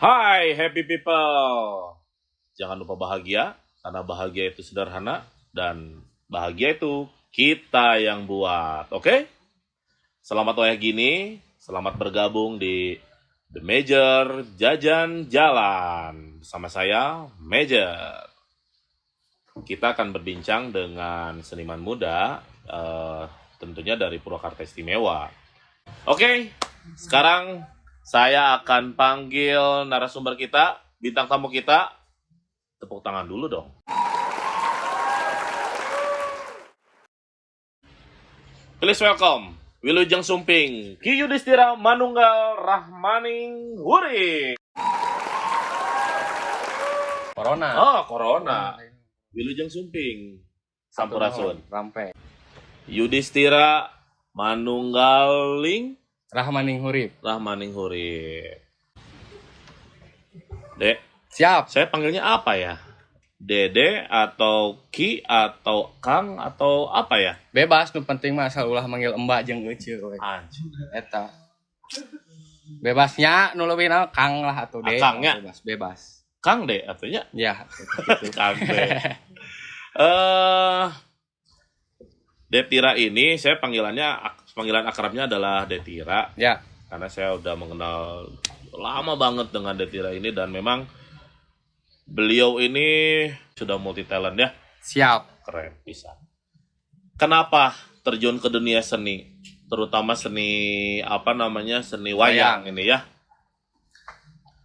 Hai happy people. Jangan lupa bahagia, karena bahagia itu sederhana dan bahagia itu kita yang buat. Oke? Selamat wayah gini, selamat bergabung di The Major Jajan Jalan. Bersama saya, Major. Kita akan berbincang dengan seniman muda, tentunya dari Purwakarta Istimewa. Oke, sekarang saya akan panggil narasumber kita, bintang tamu kita. Tepuk tangan dulu dong. Please welcome Wilujeng Sumping, Ki Yudhistira Manunggal Rahmaning Huri. Corona. Oh, Corona. Wilujeng Sumping, Sampurasun. Rampe. Yudhistira Manunggaling Rahmaning Hurip. Rahmaning Huri. Dek, Siap. saya panggilnya apa ya? Dede atau Ki atau Kang atau apa ya? Bebas, nu penting mah asal ulah manggil Mbak jeung Ece we. Anjir. Eta. Bebasnya nu leuwih na Kang lah atuh De. Kang nya? Bebas. Kang deh artinya. Ya, gitu. Kang deh. Detira ini saya panggilan akrabnya adalah Detira. Ya. Karena saya udah mengenal lama banget dengan Detira ini dan memang beliau ini sudah multi talent ya. Siap. Keren bisa. Kenapa terjun ke dunia seni? Terutama seni seni wayang ini ya.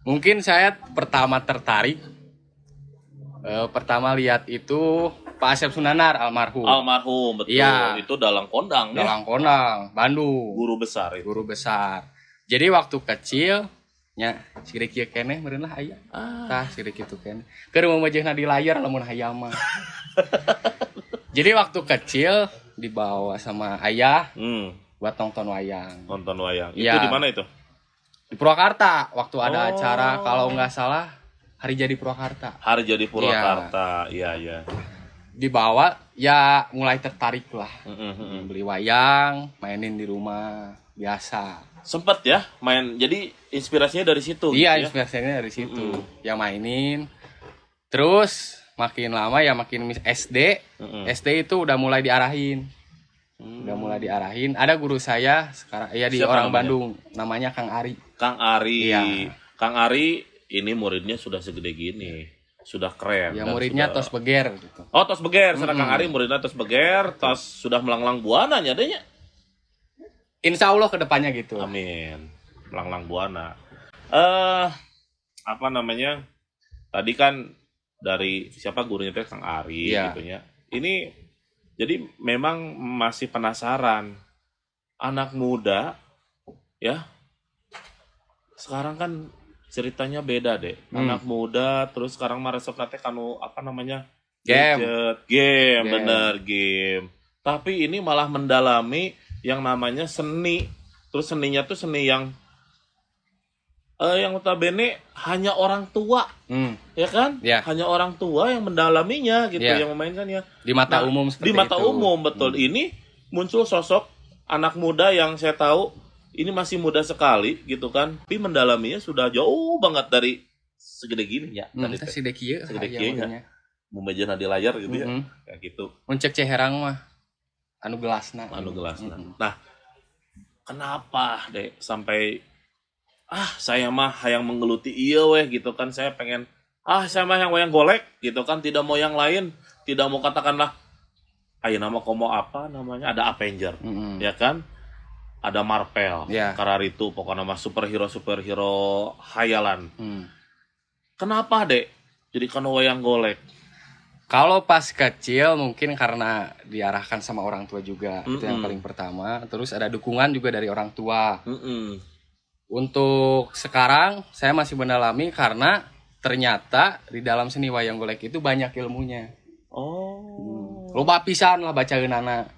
Mungkin saya pertama tertarik pertama lihat itu Pak Asep Sunanar almarhum. Almarhum, betul. Iya. Itu Dalang Kondang ya. Dalang Kondang, Bandung. Guru besar itu. Guru besar. Jadi waktu kecil nya sirik ieu keneh meureun lah aya. Tah sirik kitu keneh. Keur mamajehna di layar lamun hayam mah. Jadi waktu kecil dibawa sama ayah buat nonton wayang. Nonton wayang. Iya. Itu di mana itu? Di Purwakarta waktu ada Oh. acara kalau nggak salah Hari Jadi Purwakarta. Hari Jadi Purwakarta. Iya. Dibawa ya mulai tertarik lah. Mm-mm. Beli wayang, mainin di rumah biasa. Sempet ya main. Jadi inspirasinya dari situ. Iya, gitu ya? inspirasinya dari situ. Ya mainin. Terus makin lama ya makin SD. SD itu udah mulai diarahin. Udah mulai diarahin. Ada guru saya sekarang ya di Siapa orang namanya? Bandung, namanya Kang Ari. Kang Ari. Iya. Kang Ari ini muridnya sudah segede gini. Sudah keren. Ya dan muridnya sudah- tos beger gitu. Oh, tos beger. Sana Kang Ari muridnya tos beger. Tos sudah melanglang buana nyadanya. Insya Allah kedepannya gitu. Amin. Melanglang buana. Tadi kan dari siapa gurunya teh Kang Ari Iya. gitu ya. Ini jadi memang masih penasaran anak muda ya. Sekarang kan ceritanya beda deh. Anak muda terus sekarang mah resep teh kanu Game. gadget, game, Game. bener game. Tapi ini malah mendalami yang namanya seni. Terus seninya tuh seni yang notabene hanya orang tua, ya kan? Ya. Hanya orang tua yang mendalaminya gitu, Ya. yang memainkannya. Di mata Nah, umum seperti di mata itu. umum betul. Ini muncul sosok anak muda yang saya tahu ini masih muda sekali gitu kan, tapi mendalaminya sudah jauh banget dari segede gini ya. Tadi teh. Si Dekieu Segede kieu nya. Membaca di layar gitu ya. Kayak gitu. Muncek Ceherang mah anu gelasna. Anu gelasna. Nah, kenapa deh sampai saya mah hayang menggeluti iya weh gitu kan, saya pengen saya mah yang wayang golek gitu kan, tidak mau yang lain, tidak mau katakanlah nama komo apa namanya, ada Avenger ya kan, ada Marvel, Ya. Kararitu pokoknya nama superhero hayalan. Kenapa dek jadi kan wayang golek? Kalau pas kecil mungkin karena diarahkan sama orang tua juga, itu yang paling pertama. Terus ada dukungan juga dari orang tua. Untuk sekarang saya masih mendalami karena ternyata di dalam seni wayang golek itu banyak ilmunya. Oh. Loba pisan lah bacaeunana.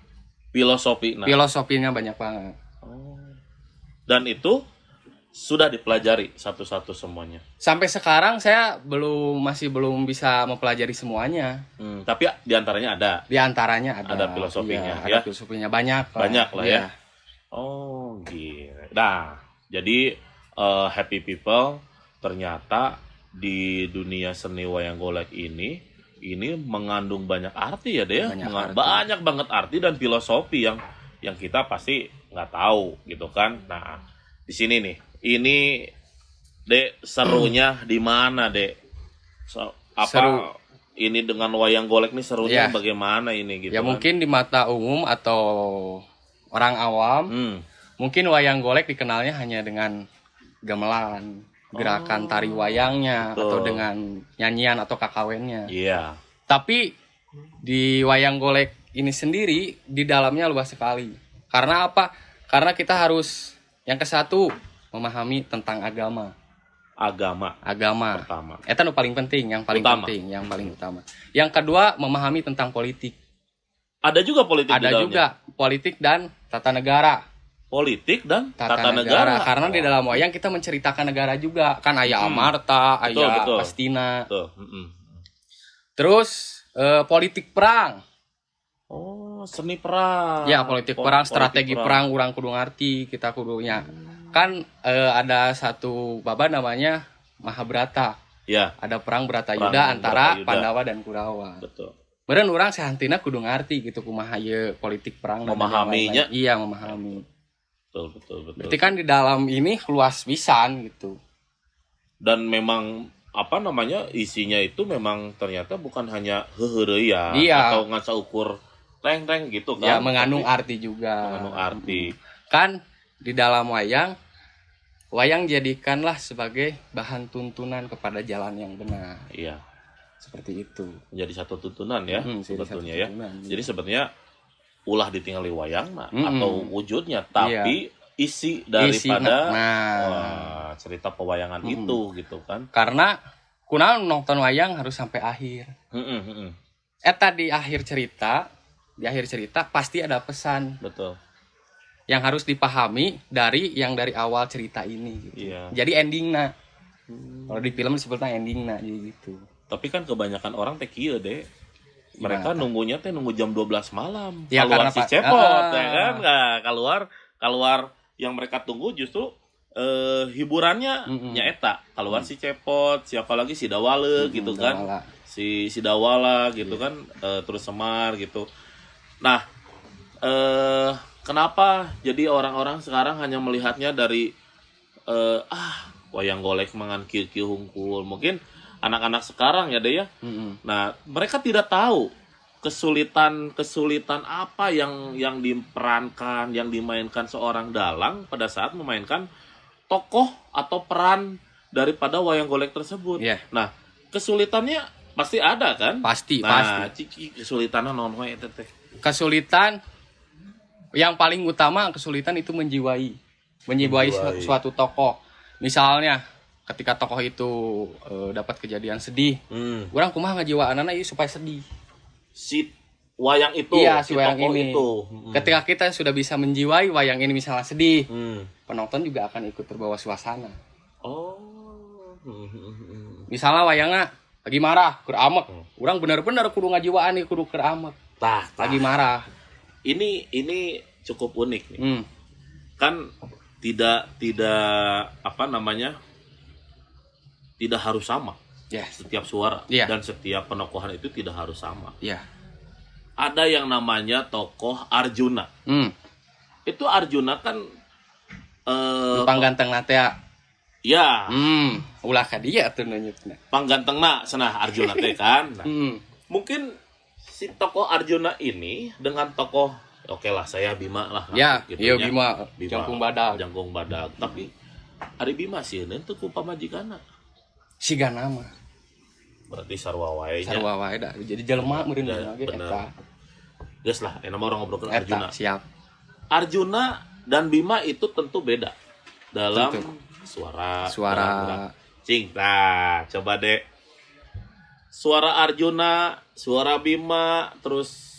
Filosofi. Filosofinya banyak banget. Dan itu sudah dipelajari satu-satu semuanya. Sampai sekarang saya masih belum bisa mempelajari semuanya. Tapi diantaranya ada. Di antaranya ada filosofinya, iya, ya? ada filosofinya banyak lah. Banyak lah ya. Iya. Oh, gitu. Nah, jadi happy people, ternyata di dunia seni wayang golek ini mengandung banyak arti ya deh, banyak banget arti dan filosofi yang kita pasti nggak tahu gitu kan. Nah di sini nih, ini Dek serunya di mana Dek? Seru. Ini dengan wayang golek nih serunya bagaimana ini gitu? Ya kan? mungkin di mata umum atau orang awam, mungkin wayang golek dikenalnya hanya dengan gamelan, gerakan tari wayangnya, atau dengan nyanyian atau kakawennya. Iya. Tapi di wayang golek ini sendiri di dalamnya luas sekali. Karena apa? Karena kita harus yang ke satu memahami tentang agama. Pertama. Itu paling penting, yang paling penting, yang paling utama. Yang kedua memahami tentang politik. Ada juga politik di Ada dalamnya? juga politik dan tata negara. Politik dan tata negara. Karena di dalam wayang kita menceritakan negara juga. Kan ayah Amarta, ayah Astina. Terus politik perang. Oh, seni perang. Ya, politik perang, strategi perang urang kudu ngarti, kita kudunya. Kan ada satu baba namanya Mahabharata. Ya. Ada perang Bratayuda antara Pandawa dan Kurawa. Betul. Meureun urang sahantina kudu ngarti gitu kumaha ieu politik perang. Memahaminya. Iya, memahami. Betul. Berarti kan di dalam ini luas pisan gitu. Dan memang isinya itu memang ternyata bukan hanya heureuy ya, atau ngaca ukur teng gitu kan. Ya, mengandung arti juga. Mengandung arti. Kan di dalam wayang jadikanlah sebagai bahan tuntunan kepada jalan yang benar. Iya. Seperti itu. Menjadi satu tuntunan ya, sebetulnya ya. Jadi sebenarnya ulah ditinggali wayang atau wujudnya, tapi isi daripada cerita pewayangan itu gitu kan. Karena kunaon nonton wayang harus sampai akhir. Eta di akhir cerita pasti ada pesan. Betul. Yang harus dipahami dari awal cerita ini gitu. Iya. Jadi endingna. Kalau di film disebutnya endingna gitu. Tapi kan kebanyakan orang teh kieu deh. Mereka nunggu jam 12 malam. Ya, keluar si cepot ya kan. Nah, keluar yang mereka tunggu justru hiburannya nyaeta. Keluar si cepot, siapa lagi si Dawale gitu kan. Si Dawala gitu kan, terus Semar gitu. Nah, kenapa jadi orang-orang sekarang hanya melihatnya dari wayang golek mangan kieu hungkul. Mungkin anak-anak sekarang ya deh ya. Nah, mereka tidak tahu kesulitan apa yang diperankan, yang dimainkan seorang dalang pada saat memainkan tokoh atau peran daripada wayang golek tersebut. Yeah. Nah, kesulitannya pasti ada kan? Pasti. Kesulitannya naon wae teh? Kesulitan yang paling utama itu menjiwai suatu tokoh. Misalnya ketika tokoh itu dapat kejadian sedih, orang kumaha ngajiwaanana ieu supaya sedih. Si wayang itu, iya, si wayang ini. Itu. Ketika kita sudah bisa menjiwai wayang ini misalnya sedih, penonton juga akan ikut terbawa suasana. Oh. Misalnya wayangnya lagi marah, keur amek. Urang benar-benar kudu ngajiwaan nih, kudu keur amek. Lagi marah. Ini cukup unik nih. Kan tidak tidak harus sama. Setiap suara dan setiap penokohan itu tidak harus sama. Ada yang namanya tokoh Arjuna. Itu Arjuna kan pangganteng teh. Ya. Ulah ka dia atuh nunjukna. Panggantengna cenah Arjuna teh kan. Nah, mungkin si tokoh Arjuna ini dengan tokoh lah saya Bima lah. Ya, iya Bima Jangkung Badag. Tapi Ari Bima sih teu ku pamajikanna. Siga nama. Berarti sarua wae nya. Sarua wae dah. Jadi jelema meureun ge eta. Geus lah, nama orang ngobrolkeun Arjuna. Siap. Arjuna dan Bima itu tentu beda dalam suara. Cing, nah, coba deh. Suara Arjuna, suara Bima, terus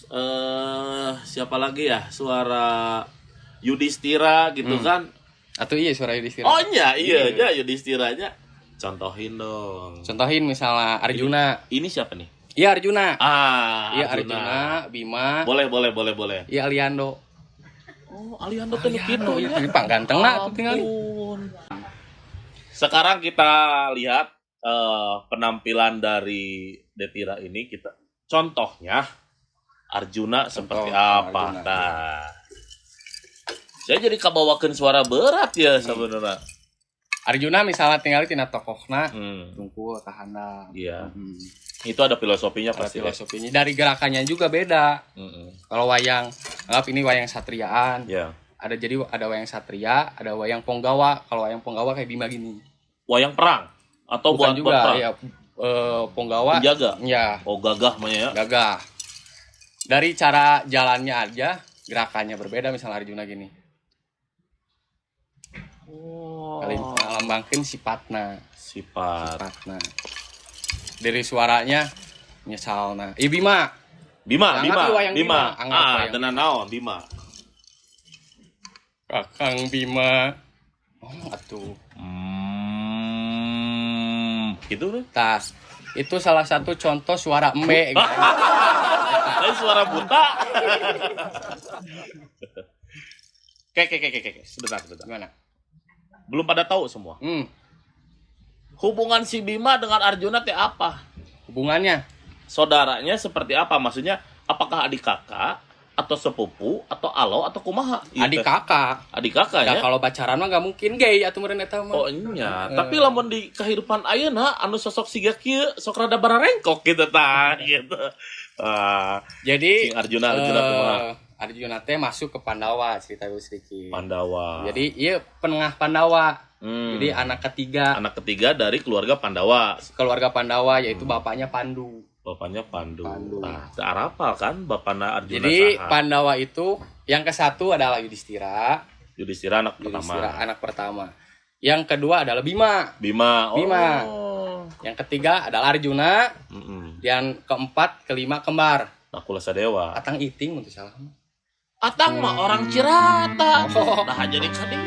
siapa lagi ya? Suara Yudhistira gitu kan. Atau iya suara Yudhistira. Oh iya aja Yudhistiranya. Contohin dong. Contohin misalnya Arjuna. Ini siapa nih? Iya Arjuna. Iya Arjuna, Bima. Boleh. Iya Aliando. Oh, Aliando tuh kitu ya. Pang gantengna tuh tinggal. Sekarang kita lihat penampilan dari Detira ini, kita contohnya Arjuna seperti apa. Arjuna. Nah, saya jadi kabawakeun suara berat ya sebenarnya. Arjuna misalnya tinggal tina tokohna tungkul tahanan. Iya. Itu ada filosofinya Ada pasti. filosofinya. Dari gerakannya juga beda. Kalau wayang, anggap ini wayang satriaan. Ya. Ada wayang satria, ada wayang ponggawa. Kalau wayang ponggawa kayak Bima gini. Wayang perang atau Bukan buat juga perang? ya, ponggawa. Penjaga. Ya, Oh, gagah namanya ya. gagah. Dari cara jalannya aja gerakannya berbeda. Misalnya Arjuna gini. Kali melambangkan sifatna. Sifatna. Dari suaranya nyesalna. Bima. Bima. Anggap tenan naon Bima. Kakang Bima. Oh, atuh. Gitu kan? Tas. Itu salah satu contoh suara embe gitu. Ini suara buta. Oke. Sebentar. Gimana? Belum pada tahu semua. Hubungan si Bima dengan Arjuna teh apa? Hubungannya Saudaranya seperti apa? Maksudnya apakah adik kakak atau sepupu atau alo atau kumaha? adik kakak. Adik kakak Ya ya? kalau pacaran mah gak mungkin gay atuh meureun eta mah. Oh iya, tapi lamun di kehidupan ayeuna anu sosok siga kieu sok rada bararengkok gitu tah gitu. Jadi Sing Arjuna kumaha? Arjuna teh masuk ke Pandawa, cerita gue sedikit. Pandawa. Jadi iya penengah Pandawa. Jadi anak ketiga dari keluarga Pandawa. keluarga Pandawa yaitu bapaknya Pandu. Bapaknya Pandu. Nah, arapal kan bapakna Arjuna. Jadi saha? Pandawa itu yang ke satu adalah Yudhistira. Yudhistira anak Yudhistira pertama. anak pertama. Yang kedua adalah Bima. Bima. Bima. Yang ketiga adalah Arjuna. Yang keempat, kelima kembar. Nakula Sadewa. Atang Iting untuk salah. Atang mah orang Cirata. Nah jadi kading.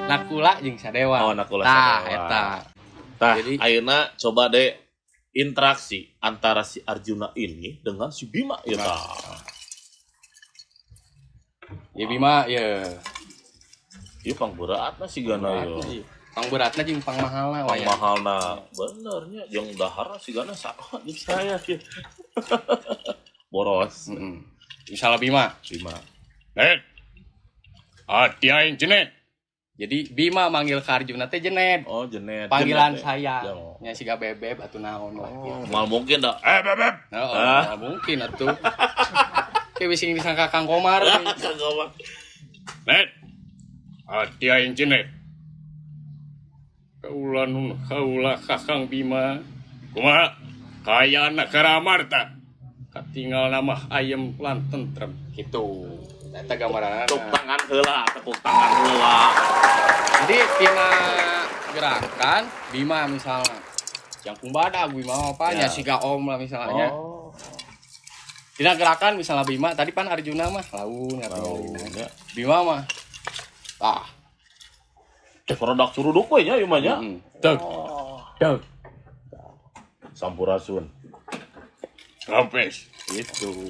Nakula jeung Sadewa. Oh, Nakula Tah, Sadewa. eta. Nah, Jadi- ayeuna coba deh interaksi antara si Arjuna ini dengan si Bima ya Nah. tah. Ya Bima ya. Ieu pang beratna si gana ieu. Pang beratna jeung pang mahalna Pang wayang. mahalna benernya jeung dahar si gana sama jeung saya kieu. Boros. Misalnya Bima. Bima. Net. Hati aing jenet. Jadi Bima manggil ke Arjuna teh jenet. Oh, jenet. Panggilan Jenet, saya. ya. Nya siga bebeb atuh naon lah. Oh, mal mungkin dah. Bebeb. Nah, mungkin atuh. Kayak bisa disangka Kang Komar. Kagak. Net. Hati aing jenet. Kaulah Kakang Bima. Kumaha? Kayana karamarta. Katinggal nama ayam lan tentrem gitu. Eta gambaran. Tepuk tangan heula, tepuk tangan heula. Jadi tina gerakan Bima misalnya. Yang badag Bima apa nya Ya. siga om lah misalnya. Oh. Tina gerakan misalnya Bima tadi pan Arjuna mah laun katanya. Ya. Bima mah Produk suruduk we nya ieu mah nya. Teg. Teg. Sampurasun. Rampes. Itu.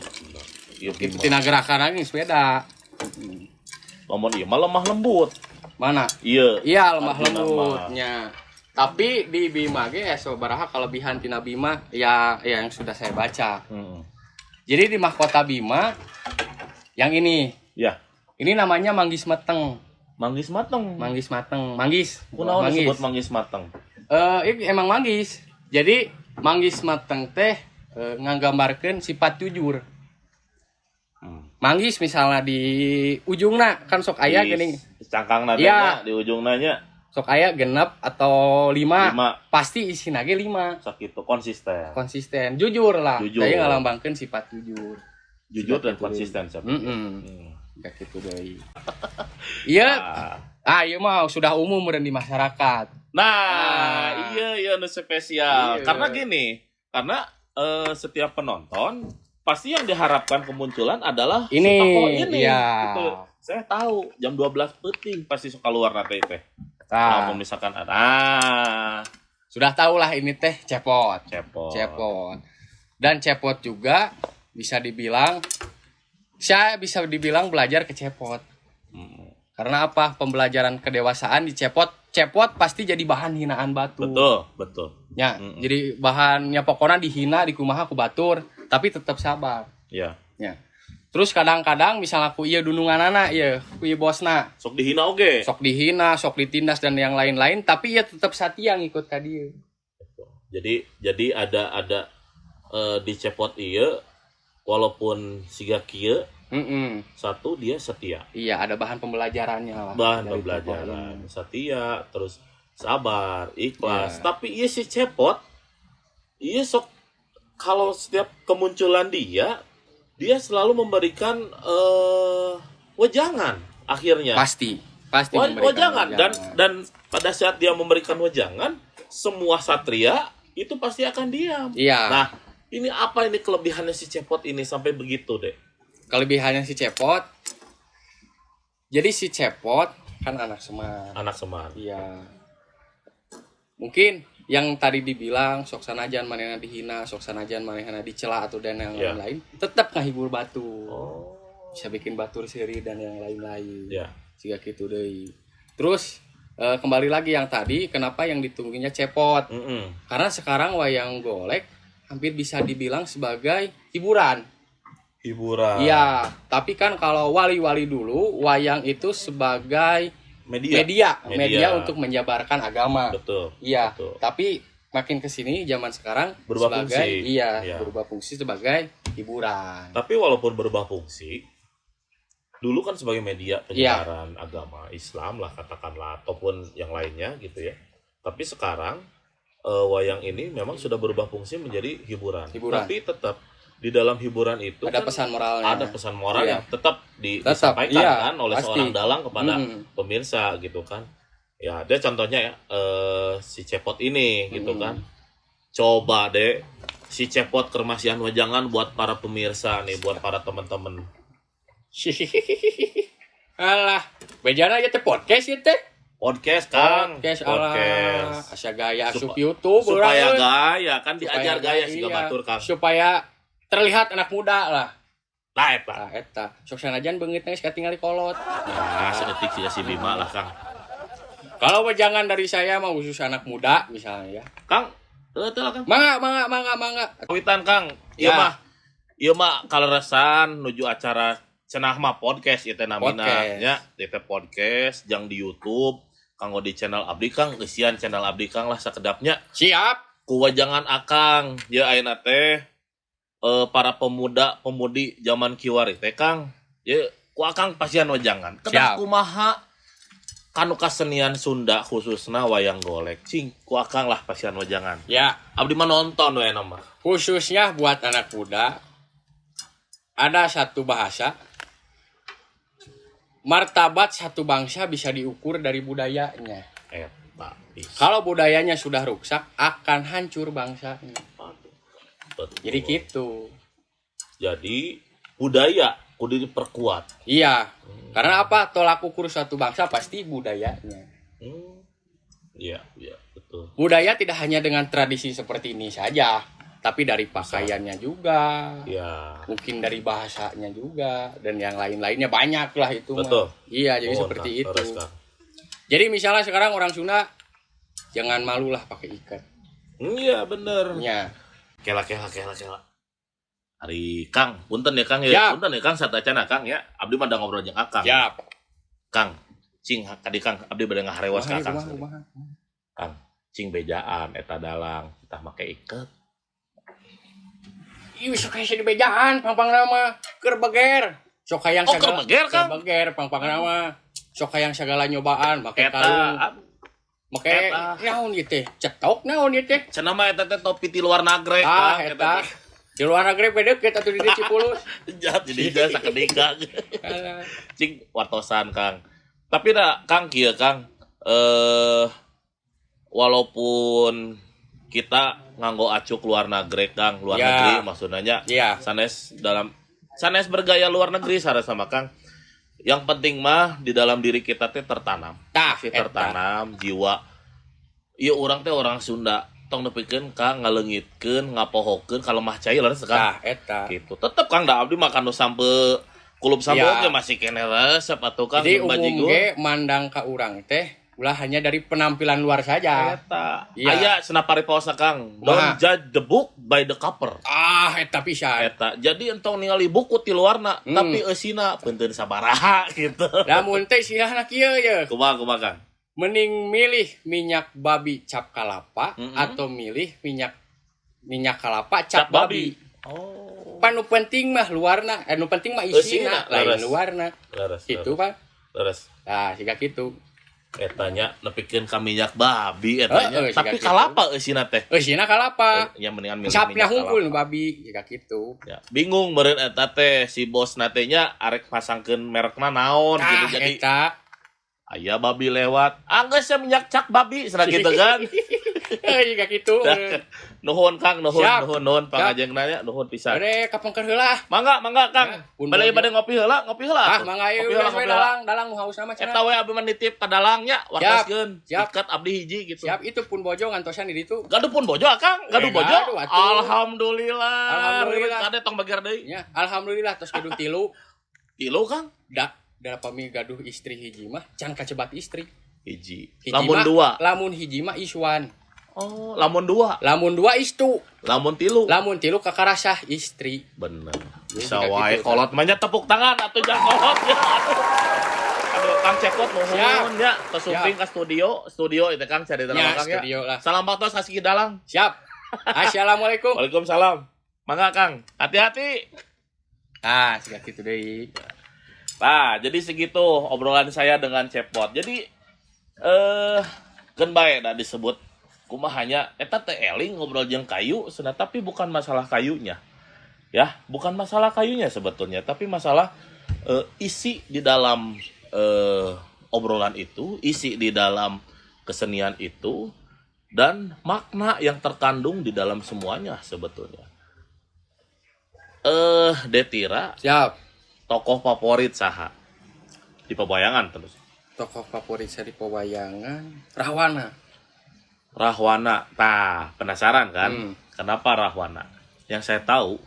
Ieu Itu Bima. tina gerakan lagi sepeda. Lamun ieu mah lemah lembut. Mana? Iya. Iya lemah Arjuna lembutnya. Tapi di Bima ge sabaraha kelebihan tina Bima ya yang sudah saya baca. Jadi di mahkota Bima yang ini. Ya. Ini namanya manggis mateng. Manggis mateng. Manggis mateng. Manggis. Kunaon disebut manggis mateng? Emang manggis. Jadi manggis mateng teh nggambarkeun sifat jujur. Manggis misalnya di ujungna kan sok aya geuning. Cangkang Iya. nadanya di ujung nanya Sok aya genep atau 5. 5 Pasti isina ge 5. sakitu konsisten. Konsisten, jujur lah. Jujur. Saya ngalambangkeun sifat jujur. Jujur dan Gitu. konsisten siapa? Kayak gitu deui. Iya. Iya mah sudah umum meureun di masyarakat. Nah, iya nu spesial. Iya. Karena gini, karena setiap penonton pasti yang diharapkan kemunculan adalah si Ini, tokoh ini. iya. Gitu. Saya tahu jam 12 penting pasti suka luar nate teh. Nah, Namun misalkan ada sudah tahulah ini teh cepot. cepot. Dan cepot juga bisa dibilang saya bisa dibilang belajar ke cepot. Karena apa? Pembelajaran kedewasaan di cepot cepot pasti jadi bahan hinaan batur. Betul. Ya, jadi bahannya pokoknya dihina, dikumaha ku batur, tapi tetap sabar. Ya. Ya. Terus kadang-kadang misalnya aku ieu dununganana ieu, ku ieu bosna. Sok dihina oge. Sok dihina, sok ditindas dan yang lain-lain, tapi ia tetap setia ngikut ka dieu. Jadi ada di cepot ieu walaupun siga kieu satu dia setia. Iya, ada bahan pembelajarannya lah. Bahan pembelajaran, setia, terus sabar, ikhlas. Tapi iya si cepot, iya sok kalau setiap kemunculan dia selalu memberikan wejangan akhirnya. Pasti Wejangan dan pada saat dia memberikan wejangan, semua satria itu pasti akan diam. Iya. Nah, ini apa ini kelebihannya si cepot ini sampai begitu deh? Kelebihannya si cepot. Jadi si cepot kan anak semar. Anak semar. Iya. Mungkin yang tadi dibilang sok sanajan manehna dihina, sok sanajan manehna dicela atau dan yang lain-lain, tetap ngahibur batur. Bisa bikin batur seri dan yang lain-lain. Iya. Siga kitu deui. Terus kembali lagi yang tadi, kenapa yang ditunggunya cepot? Karena sekarang wayang golek hampir bisa dibilang sebagai hiburan. Iya, tapi kan kalau wali-wali dulu, wayang itu sebagai media untuk menjabarkan agama. Betul. Iya, betul. tapi makin kesini zaman sekarang berubah sebagai fungsi. Berubah fungsi sebagai hiburan. Tapi walaupun berubah fungsi, dulu kan sebagai media penyiaran agama Islam lah katakanlah ataupun yang lainnya gitu ya. Tapi sekarang wayang ini memang sudah berubah fungsi menjadi hiburan. Tapi tetap di dalam hiburan itu ada kan pesan moralnya. Ada pesan moral yang tetap disampaikan kan oleh seorang dalang kepada pemirsa gitu kan. Ya, ada contohnya ya si cepot ini gitu kan. Coba deh si cepot kermasihan wejangan buat para pemirsa nih, buat para teman-teman. Alah, bejana aja teh podcast ya teh. Podcast Kang. Podcast. Asa gaya asup YouTube supaya gaya kan diajar gaya si batur Kang. Supaya terlihat anak muda lah. Lah eta. Sok sanajan beungeut geus katingali kolot. Nah, sedetik si Bima lah Kang. Kalau wejangan dari saya mah khusus anak muda misalnya ya. Kang, teu lah Kang. Mangga. Kawitan Kang. Ieu mah kaleresan nuju acara cenah mah podcast ieu teh namina nya, ieu teh podcast jang di YouTube. Kanggo di channel Abdi Kang, geus channel Abdi Kang lah sakedapnya. Siap. Ku wejangan Akang, ieu ayeuna teh para pemuda-pemudi zaman kiwari teh Kang. Ye ku Akang pasian wejangan. Kedah kumaha kanu kasenian Sunda khususna wayang golek. Cing ku Akang lah pasian wejangan. Ya, abdi mah nonton we nama. Khususnya buat anak muda ada satu bahasa. Martabat satu bangsa bisa diukur dari budayanya. Kalau budayanya sudah rusak, akan hancur bangsanya. Betul. Jadi gitu. Jadi budaya kudu diperkuat. Iya. Karena apa? Tolak ukur suatu bangsa pasti budayanya. Iya, betul. Budaya tidak hanya dengan tradisi seperti ini saja, tapi dari pakaiannya juga. Iya. Mungkin dari bahasanya juga dan yang lain-lainnya banyak lah itu. Betul. Iya, jadi seperti itu. Jadi misalnya sekarang orang Sunda jangan malu lah pakai ikat. Iya, bener. Ya. Kela. Hari Kang, punten ya Kang ya. Punten ya Kang satacana Kang ya. Abdi mah da ngobrol jeung Akang. Siap. Kang, cing kadi Kang abdi bade ngaharewas ka Kang. Kang, cing bejaan eta dalang kita make iket. Ieu sok aya di bejaan pang-pangna mah keur beger. Sok hayang sagala. Beger Kang. Beger pang-pangna mah. Sok hayang sagala nyobaan make kalung. Make naon ieu teh? Cetok naon ieu teh? Cenah mah eta teh topi ti luar nagrek Kang. Eta. Di luar negeri pede kita tuh di Cipulus. Jadi sakedika. Cing wartosan Kang. Tapi Kang kieu Kang walaupun kita nganggo acuk luar negeri Kang, negeri maksudnya sanes bergaya luar negeri sareng sama Kang. Yang penting mah di dalam diri kita teh tertanam. Tertanam jiwa. Ieu urang teh orang Sunda. Tong nepikeun Kang ngaleungitkeun, ngapohokeun kalemah cai leres Kang. Eta. Gitu. Tetep Kang da abdi makan nu sampe kulub sampe oge masih kene resep atuh Kang. Jadi umum ge mandang ka urang teh ulah hanya dari penampilan luar saja. Eta. Iya. Aya cenah pariposna Kang. Kumaha? Don't judge the book by the cover. Eta pisan. Eta. Jadi entong ningali buku ti luarna, tapi eusina beunteun sabaraha gitu. Lamun teh silahna kieu ye. Kumaha Kang? Mending milih minyak babi cap kalapa Mm-mm. atau milih minyak kalapa cap babi. Oh. Pan nu penting mah luarna, nu penting mah isina, lain leres. luarna. Leres. Itu Pak. Leres. Nah, siga kitu. Etanya nepikeun ka minyak babi etanya. Siga Tapi kitu. kalapa eusina teh. Eusina kalapa. Ya mendingan milih Capnya minyak hungkul nu kalapa. babi, siga kitu. Ya, bingung meureun eta teh si bos natenya arek pasangkeun merekna naon gitu. Jadi Eta. aya babi lewat. Anggeus ya minyak cak babi cenah gitu kan. Siga kitu. Nuhun Kang, Siap. nuhun pangajeng nanya, nuhun pisan. Ade kapengkeun heula. Mangga Kang. Ya, pun Bade bojo. ngopi heula Ah, atuh. mangga Ngopi ieu heula, we ngopi heula. dalang nu haus nama Eta cenah. we abi mah nitip ka dalangnya, wartaskeun. Siap. Ikat abdi hiji gitu. Siap itu pun bojo ngantosan di ditu. Gaduh pun bojo Kang, gaduh bojo. gaduh atuh. Alhamdulillah. Alhamdulillah. Kade tong bager deui. Ya, alhamdulillah tos gaduh tilu. Tilu Kang. Da pami gaduh istri hiji mah can kacebat istri. Hiji. Hiji Lamun mah- dua. Lamun hiji mah iswan. Oh, lamun dua. Lamun dua istu. Lamun tilu. Lamun tilu kakarasah istri. Bener. Ya, Bisa jika wae gitu, kolot mah nya tepuk tangan atuh jangan kolot ya. Aduh, Kang Cekot nuhun ya, kesuping ke studio itu Kang cari dalam Ya, Kang ya. studio lah. Salam baktos kasih dalang. Siap. Assalamualaikum. Waalaikumsalam. Mangga Kang, hati-hati. Ah, siga kitu deui. Nah, jadi segitu obrolan saya dengan Cepot. Jadi keun bae da disebut kumahanya eta teh eling ngobrol jeung kayu cenah tapi bukan masalah kayunya. Ya, bukan masalah kayunya sebetulnya, tapi masalah isi di dalam obrolan itu, isi di dalam kesenian itu dan makna yang terkandung di dalam semuanya sebetulnya. Detira Siap. tokoh favorit saha di pewayangan terus. Tokoh favorit saya di pewayangan Rahwana. Tah, penasaran kan? Kenapa Rahwana? Yang saya tahu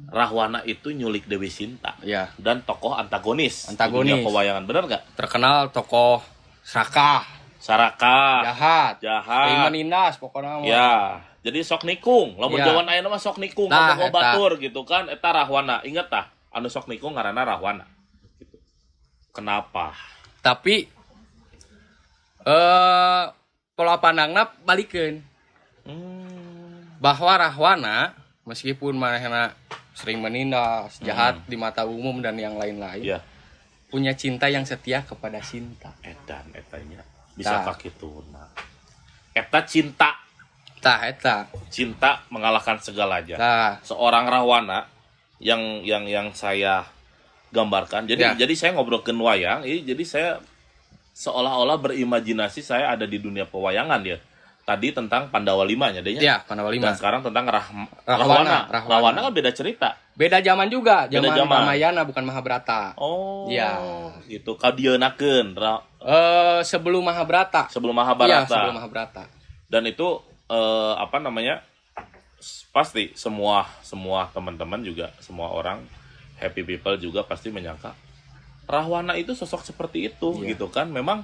Rahwana itu nyulik Dewi Sinta Ya, dan tokoh antagonis. Antagonis. Di dunia pewayangan, bener gak? terkenal tokoh Saka, Saraka, jahat, jahat. menindas pokoknya mah. Ya, jadi sok nikung. Lamun Ya. jaman ayeuna mah sok nikung, Tah, ngomong eta. batur gitu kan. Eta Rahwana. Ingat tah, anu sok nikung ngaranna Rahwana. Gitu. Kenapa? Tapi pola pandangna balikeun bahwa Rahwana meskipun manehna sering menindas, jahat di mata umum dan yang lain-lain, Ya, punya cinta yang setia kepada Sinta. edan etanya. Bisa Tah. kakituna. Eta cinta. Eta. Cinta mengalahkan segalanya. Tah, Seorang Rahwana yang saya gambarkan. Ya. Jadi saya ngobrolkeun wayang, jadi saya seolah-olah berimajinasi saya ada di dunia pewayangan ya. Tadi tentang Pandawa 5-nya deh ya Pandawa Dan 5. sekarang tentang Rahwana. Rahwana kan beda cerita. Beda zaman juga, Beda zaman zaman. Ramayana bukan Mahabharata. Oh. Ya. Gitu. Kadienakeun Sebelum Mahabharata. sebelum Iya, Mahabharata. sebelum Mahabharata. Dan itu apa namanya? Pasti semua teman-teman juga, semua orang happy people juga pasti menyangka Rahwana itu sosok seperti itu Iya. gitu kan. Memang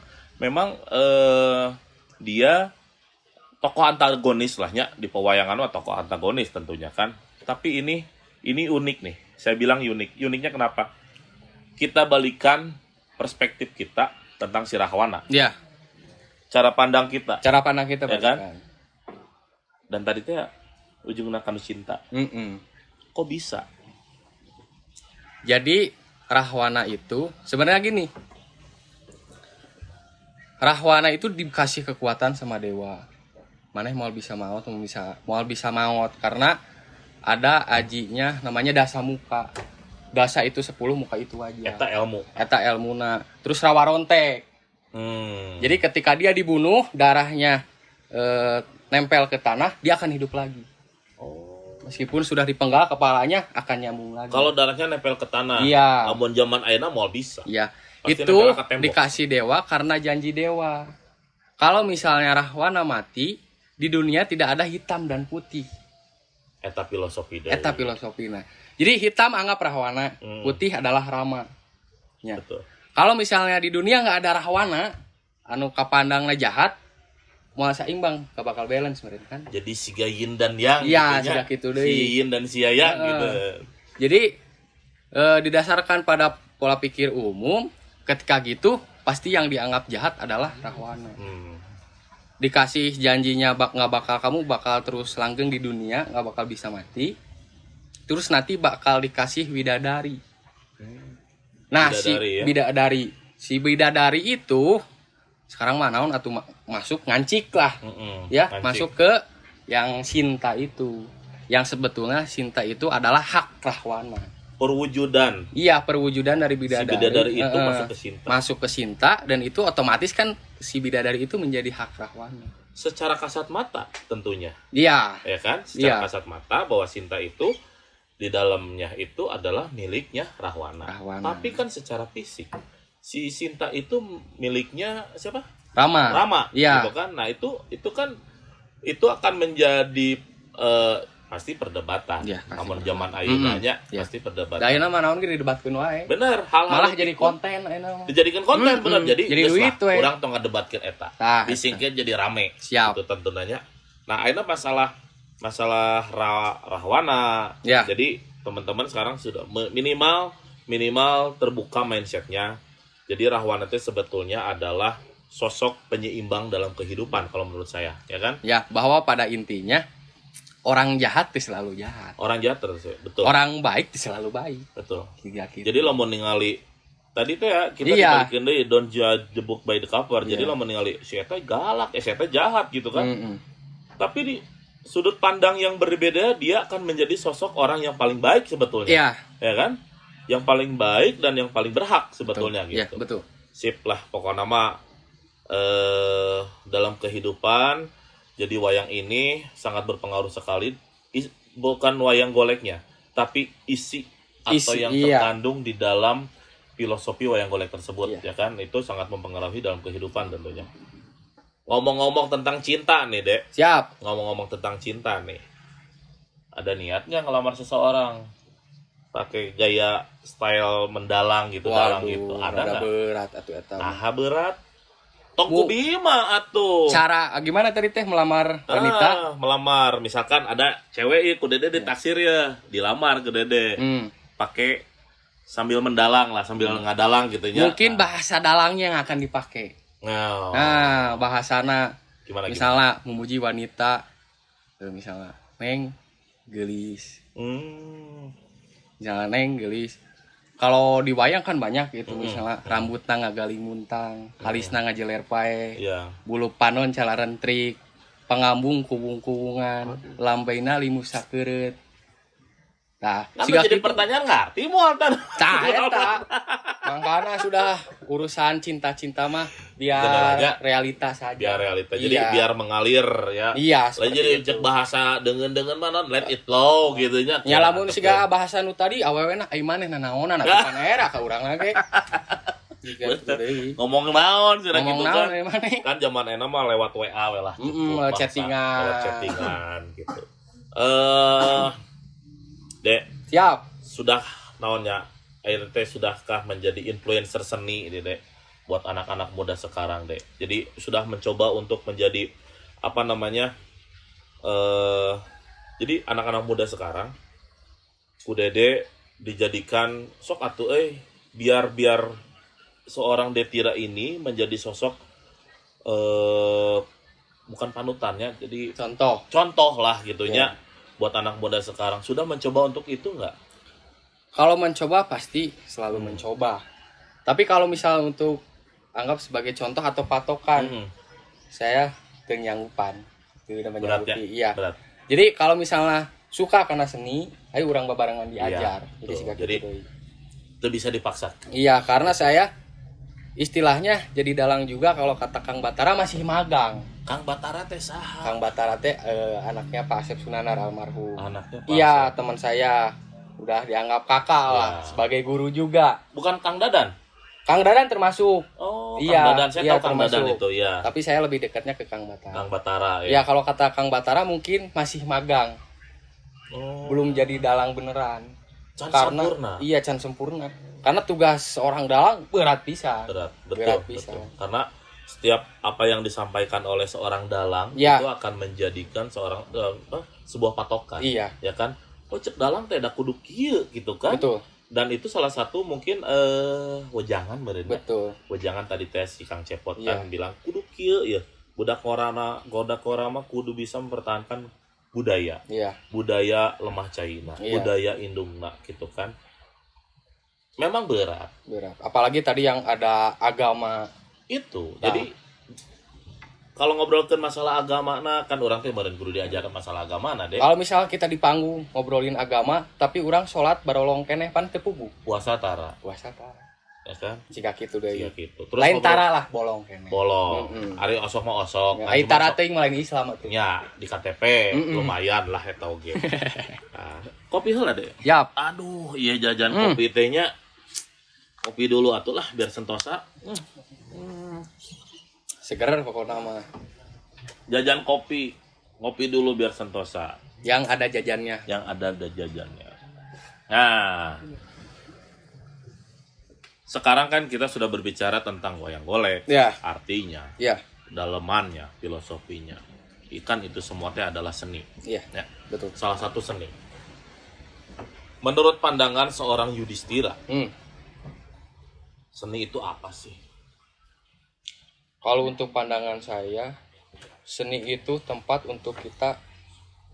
dia tokoh antagonis lahnya di pewayangan mah tokoh antagonis tentunya kan. Tapi ini unik nih. Saya bilang unik. Uniknya kenapa? Kita balikan perspektif kita tentang si Rahwana. Ya, Cara pandang kita. cara pandang kita Ya kan? balikan. Dan tadi teh ujungna kanu cinta. Kok bisa? Jadi Rahwana itu sebenarnya gini. Rahwana itu dikasih kekuatan sama dewa. Maneh mau bisa maut, mau bisa maut karena ada ajinya namanya Dasa Muka. Dasa itu 10, muka itu aja. Eta ilmu. Eta elmuna. Terus rawa rontek. Jadi ketika dia dibunuh, darahnya nempel ke tanah, dia akan hidup lagi. Meskipun sudah dipenggal kepalanya akan nyambung lagi. Kalau darahnya nempel ke tanah. Iya. Namun zaman ayeuna moal bisa. Iya. Pasti Itu nempel ke tembok. dikasih dewa karena janji dewa. Kalau misalnya Rahwana mati, di dunia tidak ada hitam dan putih. Eta filosofi deui. Eta filosofina. Jadi hitam anggap Rahwana, putih adalah Rama. Ya. Betul. Kalau misalnya di dunia nggak ada Rahwana, anu kapandangna jahat moal saimbang bakal balance meureun kan. Jadi siga yin dan yang Iya, gitu nya. siga kitu deui. Si yin dan si yang gitu. Jadi didasarkan pada pola pikir umum, ketika gitu pasti yang dianggap jahat adalah rahwana. Dikasih janjinya nggak bakal kamu bakal terus langgeng di dunia, nggak bakal bisa mati. Terus nanti bakal dikasih widadari. Nah, si bidadari itu sekarang mah naon atuh masuk ngancik lah. Ya, ngancik. Masuk ke yang cinta itu. Yang sebetulnya cinta itu adalah hak rahwana. Perwujudan. Iya, perwujudan dari bidadari. Si bidadari itu masuk ke cinta. Masuk ke cinta dan itu otomatis kan si bidadari itu menjadi hak rahwana. Secara kasat mata tentunya. Iya. Ya kan? Secara kasat mata bahwa cinta itu di dalamnya itu adalah miliknya rahwana. Tapi kan secara fisik si cinta itu miliknya siapa? Rama. Iya. Gitu kan? Nah, itu kan itu akan menjadi pasti perdebatan. Ya, namun zaman ayeuna pasti perdebatan. Da ayeuna mah naon ge didebatkeun wae. Bener, hal-hal malah jadi konten ayeuna. Dijadikan konten bener. Jadi duit we. Urang tong ngadebatkeun eta. Disingkeun jadi rame. Siap. Itu tentunya. Nah, ayeuna masalah rahwana. Ya. Jadi teman-teman sekarang sudah minimal terbuka mindsetnya. Jadi rahwana itu sebetulnya adalah sosok penyeimbang dalam kehidupan kalau menurut saya, ya kan? Ya, bahwa pada intinya orang jahat itu selalu jahat. Orang jahat terus, betul. Orang baik itu selalu baik. Betul. Gitu. Jadi lamun ningali tadi tuh ya kita dibalikeun deui don't judge the book by the cover. Jadi lamun ningali si eta galak, si eta jahat gitu kan. Tapi di sudut pandang yang berbeda dia akan menjadi sosok orang yang paling baik sebetulnya. Iya. Ya kan? Yang paling baik dan yang paling berhak sebetulnya betul. Gitu. Ya, betul. Sip lah pokoknya mah dalam kehidupan jadi wayang ini sangat berpengaruh sekali, bukan wayang goleknya tapi isi atau yang terkandung di dalam filosofi wayang golek tersebut, ya kan, itu sangat mempengaruhi dalam kehidupan tentunya. Ngomong-ngomong tentang cinta nih Dek, siap. Ngomong-ngomong tentang cinta nih, ada niatnya ngelamar seseorang pakai gaya style mendalang gitu. Waduh, dalang gitu, ada nggak? Berat atuh eta. Nah, berat. Tongku bima atuh. Cara gimana tadi teh melamar wanita? Melamar, misalkan ada cewek ku Dede ditaksir ya, dilamar ke Dede. Pakai sambil mendalang lah, sambil ngadalang gitu ya. Mungkin bahasa dalangnya yang akan dipakai. Nah, bahasana gimana? Misalnya memuji wanita, misalnya neng gelis. Misalnya neng gelis. Kalau di wayang kan banyak gitu, misalnya rambutna ngagali muntang, alisna ngajeler pae, bulu panon calaran trik, pangambung kubung-kubungan, lambaina limu sakeureut. Nah, siga jadi pertanyaan ngarti moal tan. Tah eta. Mangkana sudah urusan cinta-cinta mah biar realitas saja. Biar realitas. Jadi biar mengalir ya. Iya. Jadi cek bahasa dengan mana let it flow gitu nya. Nya lamun siga bahasa nu tadi awewena ai maneh nanaonan atuh kan era ka urang lagi. Ngomong naon sih gitu kan. Kan zaman enak mah lewat WA we lah. Lewat chattingan. Lewat chattingan gitu. Dek, siap. Sudah naonnya ART sudahkah menjadi influencer seni ini Dek buat anak-anak muda sekarang Dek. Jadi sudah mencoba untuk menjadi apa namanya jadi anak-anak muda sekarang ku Dede dijadikan sok atuh biar seorang Detira ini menjadi sosok bukan panutannya, jadi contoh lah gitunya. Buat anak muda sekarang sudah mencoba untuk itu nggak? Kalau mencoba pasti selalu mencoba. Tapi kalau misal untuk anggap sebagai contoh atau patokan, saya penyanggupan. Berat ya? Iya. Berat. Jadi kalau misalnya suka karena seni, ayo urang babarengan diajar. Jadi itu bisa dipaksa. Iya, karena saya istilahnya jadi dalang juga kalau kata Kang Batara masih magang. Kang Batara teh saha? Kang Batara teh anaknya Pak Asep Sunanar almarhum. Anaknya Pak Iya, teman saya. Udah dianggap kakak lah, sebagai guru juga. Bukan Kang Dadan? Kang Dadan termasuk. Oh, Kang Dadan. Saya tahu Kang Dadan itu, ya. Tapi saya lebih dekatnya ke Kang Batara. Kang Batara, ya. Ya, kalau kata Kang Batara mungkin masih magang. Belum jadi dalang beneran. Sempurna. Iya, can sempurna. Karena tugas seorang dalang berat pisan. Berat pisan. Karena setiap apa yang disampaikan oleh seorang dalang Ya. itu akan menjadikan sebuah patokan. Iya. Ya kan? Oh cek dalang teh da kudu kieu gitu kan. Betul. Dan itu salah satu mungkin wejangan meureun. Betul. Wejangan tadi tes si Kang Cepot Iya. kan bilang kudu kieu ya. Budak korana mah kudu bisa mempertahankan budaya. Iya. Budaya lemah Caina, Iya. budaya indungna gitu kan. Memang berat. Apalagi tadi yang ada agama. Itu. Nah. Jadi kalau ngobrolkan masalah agama kan orang teh meureun kudu diajarkan masalah agama deh. Kalau misalnya kita di panggung ngobrolin agama, tapi orang sholat barolong keneh pan teu puguh. Puasa tara, Puasa tara. ya kan? Jika kitu deui. Iya gitu. Terus Lain ngobrol- tara lah bolong keneh. bolong. Ari osok mah osok. Ya, Kan ai cuma tara sok- teuing mah lain Islam atuh. nya di KTP Mm-mm. lumayan lah eta oge. Nah, kopi heula deh. Yap. Aduh, iya jajan kopi tehnya. Kopi dulu atuh lah biar sentosa. Seger pokoknya mah. Jajan kopi. Ngopi dulu biar sentosa. Yang ada jajannya. Yang ada jajannya. Nah, sekarang kan kita sudah berbicara tentang wayang golek, Ya. artinya, Ya. dalemannya, filosofinya. Ikan itu semua teh adalah seni. Iya. Ya, Betul. salah satu seni. Menurut pandangan seorang Yudhistira, seni itu apa sih? Kalau untuk pandangan saya, seni itu tempat untuk kita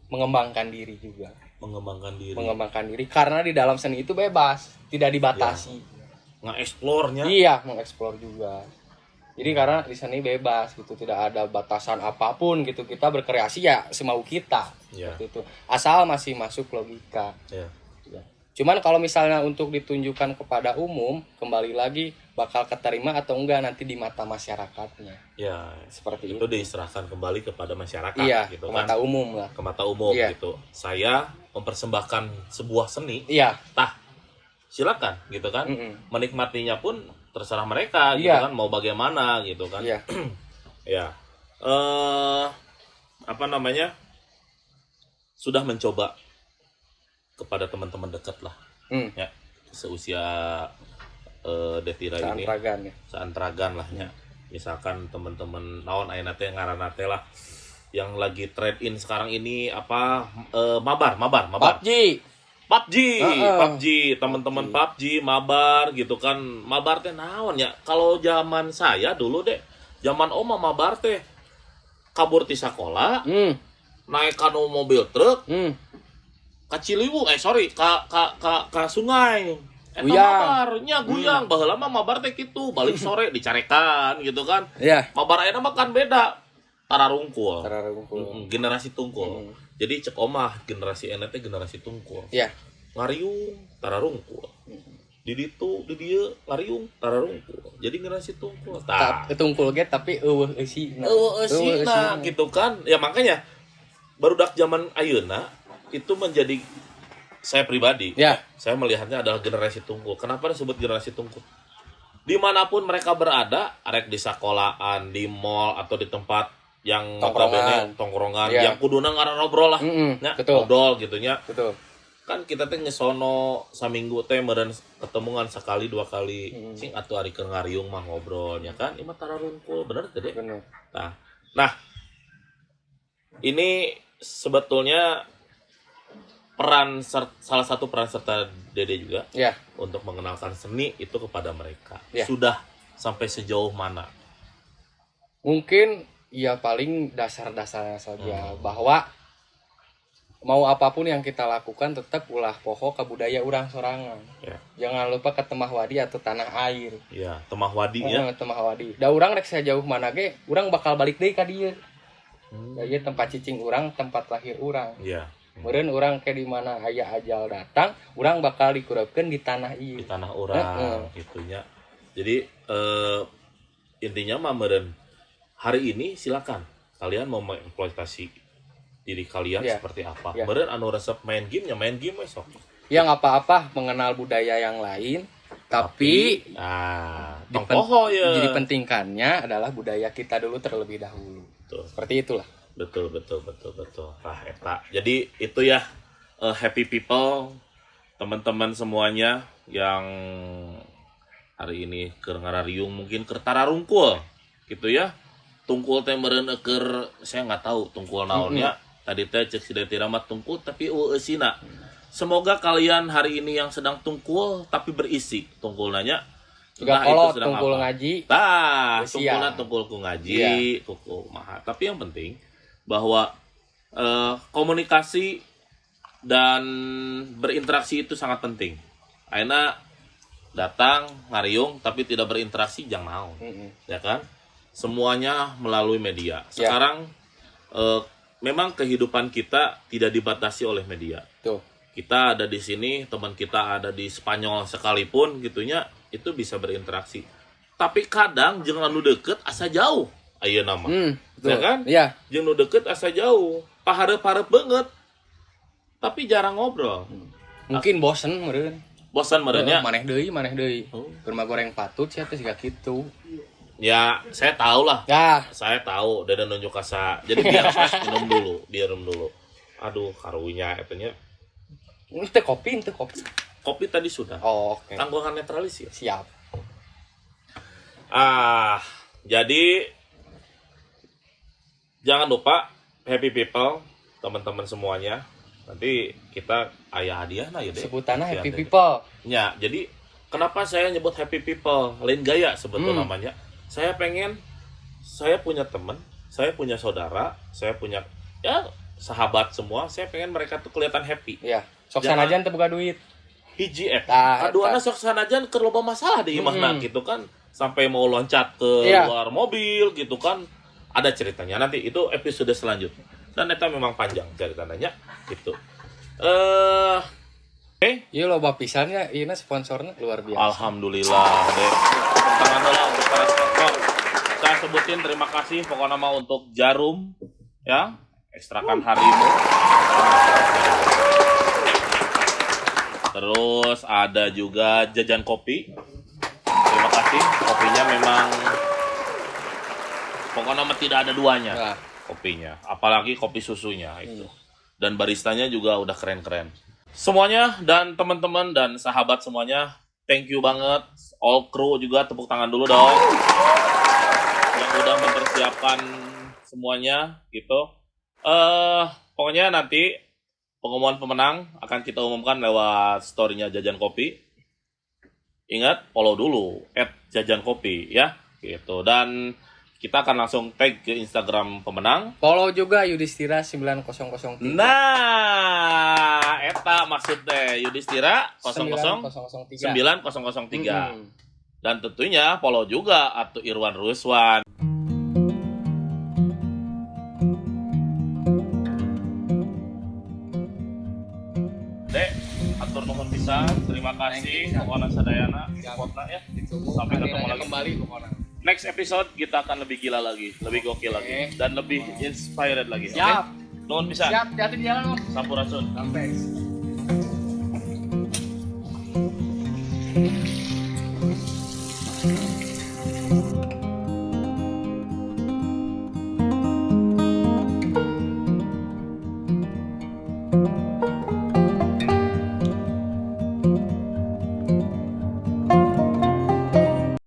mengembangkan diri juga. Mengembangkan diri, Mengembangkan diri karena di dalam seni itu bebas, tidak dibatasi. nge-explore-nya. Iya, mengeksplor juga. Jadi karena di seni bebas gitu, tidak ada batasan apapun gitu. Kita berkreasi ya semau kita. Ya. Seperti itu. Asal masih masuk logika. Ya. Ya. Cuman kalau misalnya untuk ditunjukkan kepada umum, kembali lagi bakal keterima atau enggak nanti di mata masyarakatnya. Ya, Seperti itu diserahkan kembali kepada masyarakat Iya, gitu ke kan. mata umum lah. Ke mata umum Iya. gitu. Saya mempersembahkan sebuah seni, Iya. silakan gitu kan. Mm-mm. Menikmatinya pun terserah mereka gitu Iya. kan, mau bagaimana gitu kan. Iya. Ya. Apa namanya? Sudah mencoba kepada teman-teman dekat lah. Hmm. Ya. Seusia Detira ini. Seantragan ya. Seantragan lah ya. Misalkan teman-teman naon ayeuna teh ngaranna teh lah yang lagi trade in sekarang ini apa mabar. PUBG, teman-teman PUBG, mabar gitu kan. Mabar teh naon ya? Kalau zaman saya dulu deh, zaman oma mabar teh kabur ti sakola, naik kanu mobil truk, ka Ciliwung, ka sungai. Eta Guyang. mabar, nya guyang, baheula mah mabar teh kitu, balik sore dicarekan gitu kan. Iya. Mabar ayeuna mah kan beda. Tararungkul. Generasi tungkul. Mm. Jadi cek omah generasi enet teh generasi tungkul. Iya. Ngariung tararungkul. Di ditu di dieu ngariung tararungkul. Jadi generasi tungkul. Tah. Tungkul ge tapi eueuh eusina. Eusina gitu kan. Ya makanya barudak zaman ayeuna itu menjadi saya pribadi. Ya. Saya melihatnya adalah generasi tungkul. Kenapa disebut generasi tungkul? Dimanapun mereka berada, arek di sekolahan, di mall atau di tempat yang tongkrongan Iya. yang kuduna ngarobrol lah. Ya, Betul. ngobrol gitu nya. Betul. Kan kita teh ngesono saminggu teh meureun ketemuan sekali dua kali. Sing atuh ari keur ngariung mah ngobrol nya kan. Ieu mah tararungkul, bener teh deh. Benar. Nah, ini sebetulnya salah satu peran serta Dede juga Ya. untuk mengenalkan seni itu kepada mereka. Ya. Sudah sampai sejauh mana? Mungkin ya paling dasar-dasarnya saja bahwa mau apapun yang kita lakukan tetap ulah poho ke budaya urang sorangan. Ya. Jangan lupa ke temah wadi atau tanah air. Ya, temah wadi ya. Temah wadi. Da urang rek sejauh mana ge, urang bakal balik deui ka dieu. Da ieu tempat cicing urang, tempat lahir urang. Iya. Meureun urang ke di mana aya ajal datang, urang bakal dikurebkeun di tanah ieu. Di tanah orang gitunya. Jadi intinya mah meureun hari ini silakan kalian mau mengeksploitasi diri kalian Ya. seperti apa. Ya. Meureun anu resep main game ya main game we sok. Yang apa-apa mengenal budaya yang lain, tapi tong poho ya. jadi pentingkannya adalah budaya kita dulu terlebih dahulu. Betul. Seperti itulah. Betul. Eta. Jadi itu ya happy people, teman-teman semuanya yang hari ini keur ngarariung mungkin keur tararungkul gitu ya. Tungkul teh meureun keur saya nggak tahu tungkul naonnya. Tadi teh cek si Deti Rama tungkul tapi eusina. Semoga kalian hari ini yang sedang tungkul tapi berisi tungkul nanya. Juga kalau tungkul ngaji. Tah, tungkulna tungkulku ngaji, kuku maha. Tapi yang penting bahwa komunikasi dan berinteraksi itu sangat penting. Aina datang ngariung tapi tidak berinteraksi jangan mau, ya kan? Semuanya melalui media. Sekarang memang kehidupan kita tidak dibatasi oleh media. Tuh. Kita ada di sini, teman kita ada di Spanyol sekalipun gitunya, itu bisa berinteraksi. Tapi kadang jangan nu deket asa jauh. Ayo nama. Ya kan? Iya. Jeung nu deket asa jauh. Pahareup-hareup banget. Tapi jarang ngobrol. Mungkin bosen meureun. Bosan meureunnya. Maneh deui. Keur goreng patut sia teh siga kitu. Ya, saya tahu lah. Ya. Saya tahu dan nunjuk asa. Jadi biar minum dulu. Aduh, karunya etanya. Itu kopi. Kopi tadi sudah. Oh, oke. Tanggungan netralisir. Siap. Jadi jangan lupa happy people, teman-teman semuanya. Nanti kita ayah hadiah nah ya deh. Sebutannya happy people. Ya, jadi kenapa saya nyebut happy people? Lain gaya sebetulnya namanya. Saya punya teman, saya punya saudara, saya punya sahabat semua. Saya pengen mereka tuh kelihatan happy. Iya. Sok sanajan teu boga duit. Hiji aduana sok sanajan keur loba masalah di imahna gitu kan. Sampai mau loncat ke luar mobil gitu kan. Ada ceritanya. Nanti itu episode selanjutnya. Dan eta memang panjang ceritanya gitu. Iya loba pisan ya, ieu sponsornya luar biasa. Alhamdulillah deh. Tangan heula untuk para sponsor. Saya sebutin terima kasih pokoknya mah untuk Jarum ya, ekstrakan harimu. Terus ada juga Jajan Kopi. Terima kasih, kopinya memang pokoknya mah tidak ada duanya. Kopinya, apalagi kopi susunya itu. Dan baristanya juga udah keren-keren. Semuanya dan teman-teman dan sahabat semuanya, thank you banget. All crew juga tepuk tangan dulu dong. Yang udah mempersiapkan semuanya gitu. Pokoknya nanti pengumuman pemenang akan kita umumkan lewat story-nya Jajan Kopi. Ingat, follow dulu @jajankopi ya gitu. Dan kita akan langsung tag ke Instagram pemenang. Follow juga Yudhistira 9003. Nah, eta maksudnya Yudhistira 9003. 9003. Dan tentunya follow juga Atu Irwan Ruswan. Dek, atur nuhun pisan. Terima kasih pokoknya sadayana support-na ya. Sampai ketemu lagi. Kembali pokoknya. Next episode kita akan lebih gila lagi, lebih gokil lagi, dan lebih inspired lagi. Siap. Okay? Nuhun pisan. Siap, hati-hati di jalan, Om. Sampurasun. Sampai.